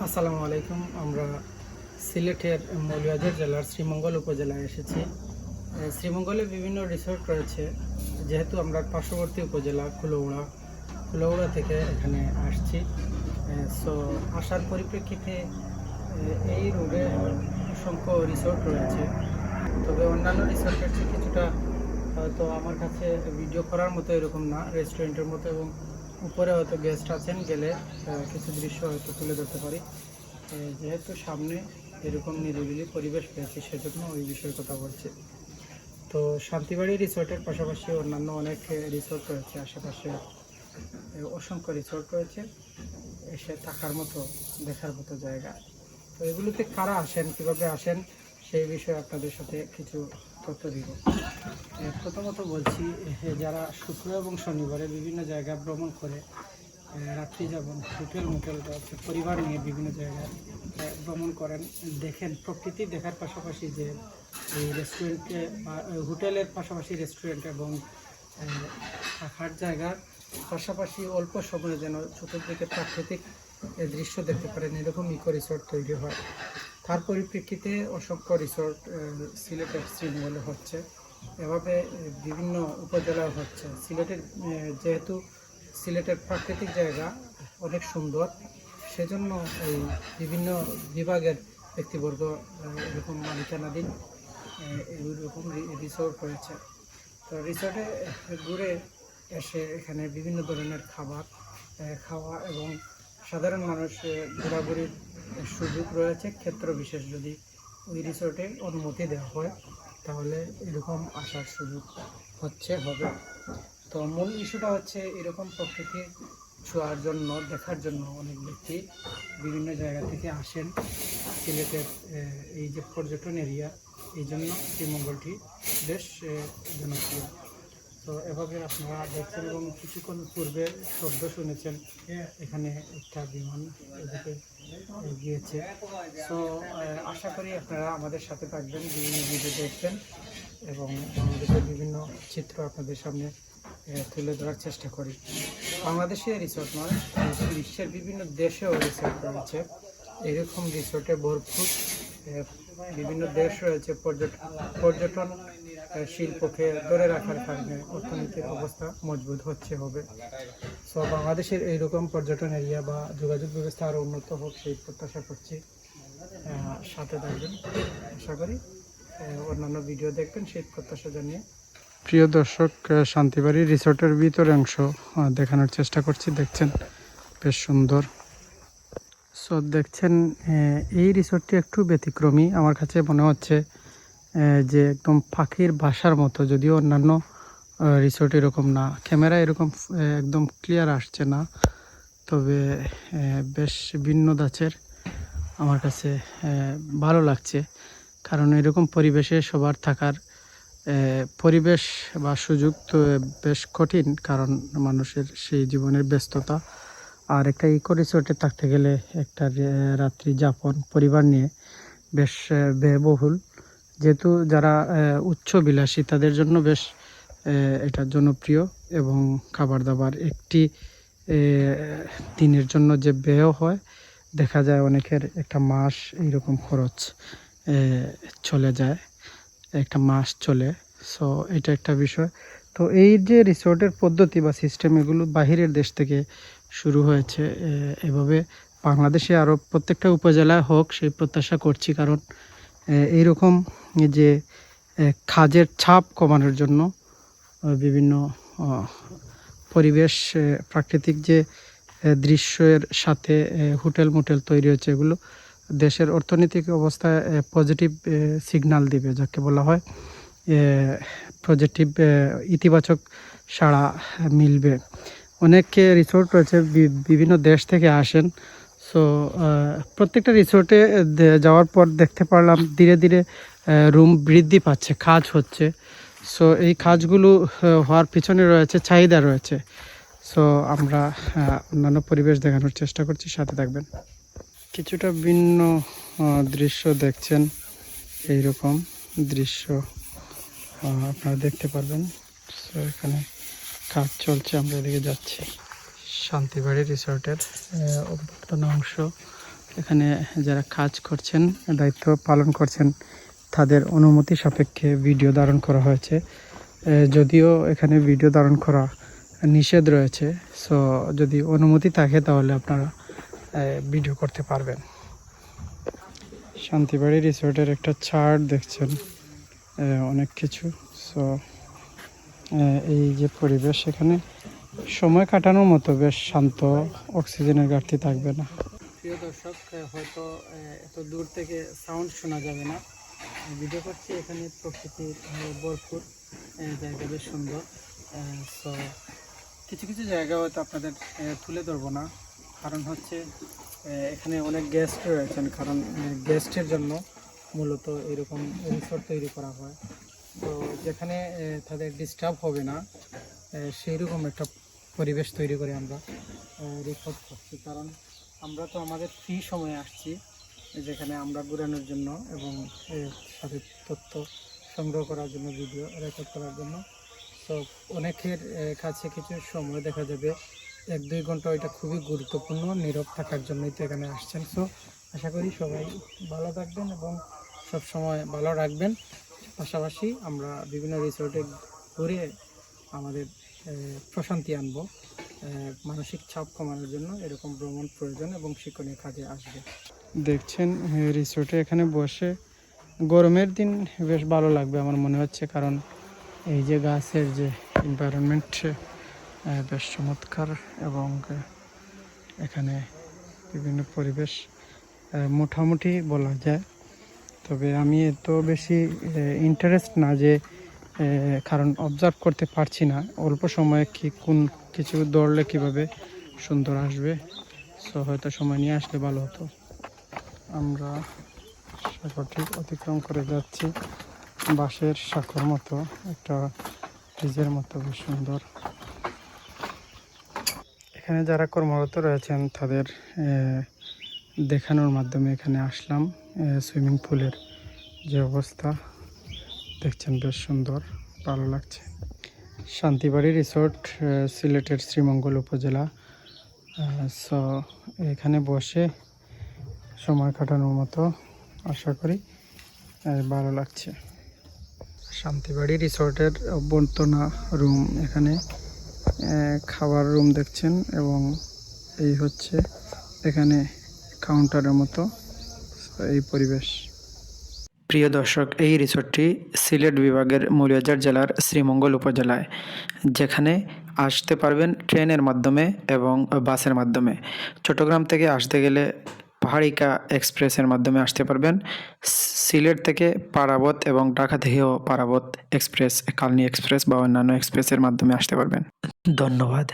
আসসালামু আলাইকুম। আমরা সিলেটের মৌলভীবাজার জেলার শ্রীমঙ্গল উপজেলায় এসেছি। শ্রীমঙ্গলে বিভিন্ন রিসোর্ট রয়েছে। যেহেতু আমরা পার্শ্ববর্তী উপজেলা কুলৌড়া থেকে এখানে আসছি। সো আসার পরিপ্রেক্ষিতে এই রোডে অসংখ্য রিসোর্ট রয়েছে। তবে অন্যান্য রিসোর্টের চেয়ে কিছুটা হয়তো আমার কাছে ভিডিও করার মতো এরকম না, রেস্টুরেন্টের মতো, এবং উপরে হয়তো গেস্ট আছেন, গেলে কিছু দৃশ্য হয়তো তুলে ধরতে পারি। যেহেতু সামনে এরকম নিরিবিলি পরিবেশ পেয়েছি, সেজন্য ওই বিষয়ে কথা বলছি। তো শান্তিবাড়ি রিসোর্টের পাশাপাশি অন্যান্য অনেক রিসোর্ট রয়েছে আশেপাশে। অসংখ্য রিসোর্ট রয়েছে, এসে থাকার মতো, দেখার মতো জায়গা। তো এগুলোতে কারা আসেন, কীভাবে আসেন, সেই বিষয়ে আপনাদের সাথে কিছু তথ্য দিব। প্রথমত বলছি, যারা শুক্র এবং শনিবারে বিভিন্ন জায়গা ভ্রমণ করে রাত্রি যাপন, মোটেল রয়েছে, পরিবার নিয়ে বিভিন্ন জায়গায় ভ্রমণ করেন, দেখেন প্রকৃতি দেখার পাশাপাশি যে এই রেস্টুরেন্টে বা হোটেলের পাশাপাশি রেস্টুরেন্ট এবং থাকার জায়গার পাশাপাশি অল্প সময়ে যেন চতুর্দিকে প্রাকৃতিক দৃশ্য দেখতে পারেন, এরকম ইকো রিসোর্ট তৈরি হয়। তার পরিপ্রেক্ষিতে অসংখ্য রিসোর্ট সিলেটের শ্রীমঙ্গলে হচ্ছে, এভাবে বিভিন্ন উপজেলায় হচ্ছে। যেহেতু সিলেটের প্রাকৃতিক জায়গা অনেক সুন্দর, সেজন্য এই বিভিন্ন বিভাগের ব্যক্তিবর্গ এরকম মালিকানাধীন এইরকম রিসোর্ট রয়েছে। তো রিসোর্টে ঘুরে এসে এখানে বিভিন্ন ধরনের খাবার খাওয়া এবং সাধারণ মানুষ ঘোরাঘুরির সুযোগ রয়েছে। ক্ষেত্র বিশেষ যদি ওই রিসোর্টে অনুমতি দেওয়া হয়, তাহলে এরকম আসার সুযোগ হবে। তো মূল ইস্যুটা হচ্ছে, এরকম প্রকৃতি ছোঁয়ার জন্য, দেখার জন্য অনেক ব্যক্তি বিভিন্ন জায়গা থেকে আসেন সিলেটের এই যে পর্যটন এরিয়া, এই জন্য শ্রীমঙ্গলটি বেশ জনপ্রিয়। তো এভাবে আপনারা দেখছেন এবং কিছুক্ষণ পূর্বে শব্দ শুনেছেন, এখানে একটা বিমান এদিকে গিয়েছে। সো আশা করি আপনারা আমাদের সাথে থাকবেন, বিভিন্ন ভিডিও দেখবেন এবং বাংলাদেশের বিভিন্ন চিত্র আপনাদের সামনে তুলে ধরার চেষ্টা করি। বাংলাদেশে রিসোর্ট নয়, বিশ্বের বিভিন্ন দেশেও রিসোর্ট রয়েছে। এরকম রিসোর্টে ভরপুর বিভিন্ন দেশ রয়েছে। পর্যটন শিল্পকে ধরে রাখার কারণে অর্থনীতির অবস্থা মজবুত হবে। সো বাংলাদেশের এইরকম পর্যটন এরিয়া বা যোগাযোগ ব্যবস্থা আরও উন্নত হোক, সেই প্রত্যাশা করছি। সাথে থাকবেন, আশা করি অন্যান্য ভিডিও দেখবেন, সেই প্রত্যাশা জানিয়ে। প্রিয় দর্শক, শান্তিবাড়ি রিসোর্টের ভিতরে অংশ দেখানোর চেষ্টা করছি। দেখছেন বেশ সুন্দর। সো দেখছেন, এই রিসোর্টটি একটু ব্যতিক্রমী আমার কাছে মনে হচ্ছে, যে একদম পাখির বাসার মতো। যদিও অন্যান্য রিসোর্ট এরকম না, ক্যামেরা এরকম একদম ক্লিয়ার আসছে না, তবে বেশ ভিন্ন ধাঁচের আমার কাছে ভালো লাগছে। কারণ এরকম পরিবেশে সবার থাকার পরিবেশ বা সুযোগ তো বেশ কঠিন, কারণ মানুষের সেই জীবনের ব্যস্ততা। আর একটা ইকো রিসোর্টে থাকতে গেলে একটা রাত্রি যাপন পরিবার নিয়ে বেশ ব্যয়বহুল। যেহেতু যারা উচ্চবিলাসী, তাদের জন্য বেশ এটা জনপ্রিয়, এবং খাবার দাবার একটি দিনের জন্য যে ব্যয় হয়, দেখা যায় অনেকের একটা মাস এইরকম খরচ চলে যায়, একটা মাস চলে। সো এটা একটা বিষয়। তো এই যে রিসোর্টের পদ্ধতি বা সিস্টেম, এগুলো বাহিরের দেশ থেকে শুরু হয়েছে। এভাবে বাংলাদেশে আরও প্রত্যেকটা উপজেলায় হোক, সেই প্রত্যাশা করছি। কারণ এইরকম যে কাজের চাপ কমানোর জন্য বিভিন্ন পরিবেশ, প্রাকৃতিক যে দৃশ্যের সাথে হোটেল মোটেল তৈরি হচ্ছে, এগুলো দেশের অর্থনৈতিক অবস্থায় পজিটিভ সিগন্যাল দিবে, যাকে বলা হয় পজিটিভ ইতিবাচক সাড়া মিলবে। অনেকে রিসোর্ট রয়েছে, বিভিন্ন দেশ থেকে আসেন। সো প্রত্যেকটা রিসোর্টে যাওয়ার পর দেখতে পারলাম ধীরে ধীরে রুম বৃদ্ধি পাচ্ছে, কাজ হচ্ছে। সো এই কাজগুলো হওয়ার পিছনে রয়েছে চাহিদা রয়েছে। সো আমরা অন্যান্য পরিবেশ দেখানোর চেষ্টা করছি, সাথে থাকবেন। কিছুটা ভিন্ন দৃশ্য দেখছেন, এইরকম দৃশ্য আপনারা দেখতে পারবেন। সো এখানে কাজ চলছে, আমরা এদিকে যাচ্ছি। শান্তিবাড়ি রিসোর্টের অভ্যর্থনা অংশ এখানে যারা কাজ করছেন, দায়িত্ব পালন করছেন, তাদের অনুমতি সাপেক্ষে ভিডিও ধারণ করা হয়েছে। যদিও এখানে ভিডিও ধারণ করা নিষেধ রয়েছে, সো যদি অনুমতি থাকে তাহলে আপনারা ভিডিও করতে পারবেন। শান্তিবাড়ি রিসোর্টের একটা চার্ট দেখছেন, অনেক কিছু। সো এই যে পরিবেশ, এখানে সময় কাটানোর মতো বেশ শান্ত, অক্সিজেনের ঘাটতি থাকবে না। প্রিয় দর্শক, হয়তো এত দূর থেকে সাউন্ড শোনা যাবে না, ভিডিও করছি। এখানে প্রকৃতির ভরপুর জায়গা, বেশ সুন্দর। সো কিছু কিছু জায়গা হয়তো আপনাদের তুলে ধরবো না, কারণ হচ্ছে এখানে অনেক গেস্ট রয়েছেন, কারণ গেস্টের জন্য মূলত এরকম রিসোর্ট তৈরি করা হয়। তো যেখানে তাদের ডিস্টার্ব হবে না, সেই রকম একটা পরিবেশ তৈরি করে আমরা রিসোর্ট করছি। কারণ আমরা তো আমাদের ফ্রি সময়ে আসছি, যেখানে আমরা ঘোরানোর জন্য এবং সাথে তথ্য সংগ্রহ করার জন্য, ভিডিও রেকর্ড করার জন্য। তো অনেকের কাছে কিছু সময় দেখা যাবে 1-2 ঘন্টা, এটা খুবই গুরুত্বপূর্ণ, নীরব থাকার জন্যই তো এখানে আসছেন। সো আশা করি সবাই ভালো থাকবেন এবং সব সময় ভালো রাখবেন। পাশাপাশি আমরা বিভিন্ন রিসোর্টে ঘুরে আমাদের প্রশান্তি আনবো। মানসিক চাপ কমানোর জন্য এরকম ভ্রমণ প্রয়োজন এবং শিক্ষণীয় কাজে আসবে। দেখছেন রিসোর্টে এখানে বসে গরমের দিন বেশ ভালো লাগবে আমার মনে হচ্ছে, কারণ এই যে গাছের যে এনভায়রনমেন্ট বেশ চমৎকার, এবং এখানে বিভিন্ন পরিবেশ মোটামুটি বলা যায়। তবে আমি এত বেশি ইন্টারেস্ট না, যে কারণ অবজার্ভ করতে পারছি না অল্প সময়ে কোন কিছু দৌড়লে কিভাবে সুন্দর আসবে। সো হয়তো সময় নিয়ে আসলে ভালো হতো। আমরা সাগরটি অতিক্রম করে যাচ্ছি, বাঁশের সাঁকোর মতো একটা ব্রিজের মতো, বেশ সুন্দর। এখানে যারা কর্মরত রয়েছেন তাদের দেখানোর মাধ্যমে এখানে আসলাম। সুইমিং পুলের যে অবস্থা দেখছেন, বেশ সুন্দর, ভালো লাগছে। শান্তিবাড়ি রিসোর্ট, সিলেটের শ্রীমঙ্গল উপজেলা। সো এখানে বসে সময় কাটানোর মতো, আশা করি ভালো লাগছে। শান্তিবাড়ি রিসোর্টের অভ্যন্তনা রুম, এখানে খাবার রুম দেখছেন, এবং এই হচ্ছে এখানে কাউন্টারের মতো এই পরিবেশ। প্রিয় দর্শক, এই রিসোর্টটি সিলেট বিভাগের মৌলভীবাজার জেলার শ্রীমঙ্গল উপজেলায়, যেখানে আসতে পারবেন ট্রেনের মাধ্যমে এবং বাসের মাধ্যমে। চট্টগ্রাম থেকে আসতে গেলে পাহাড়িকা এক্সপ্রেসের মাধ্যমে আসতে পারবেন। সিলেট থেকে পারাবত এবং ঢাকা থেকেও পারাবত এক্সপ্রেস, কালনী এক্সপ্রেস বা অন্যান্য এক্সপ্রেসের মাধ্যমে আসতে পারবেন। ধন্যবাদ।